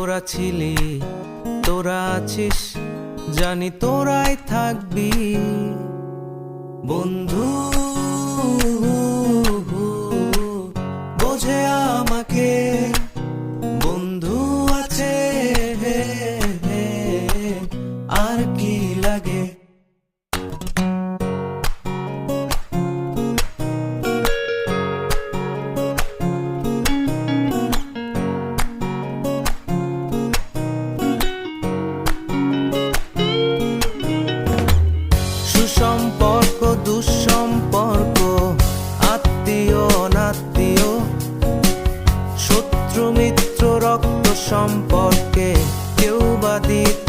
তোরা ছিলি, তোরা আছিস, জানি তোরাই থাকবি বন্ধু। বোঝে আমাকে বন্ধু আছে, আর কি লাগে। সুসম্পর্ক দুঃসম্পর্ক, আত্মীয় অনাত্মীয়, শত্রু মিত্র রক্ত সম্পর্কে কেউ বা দিক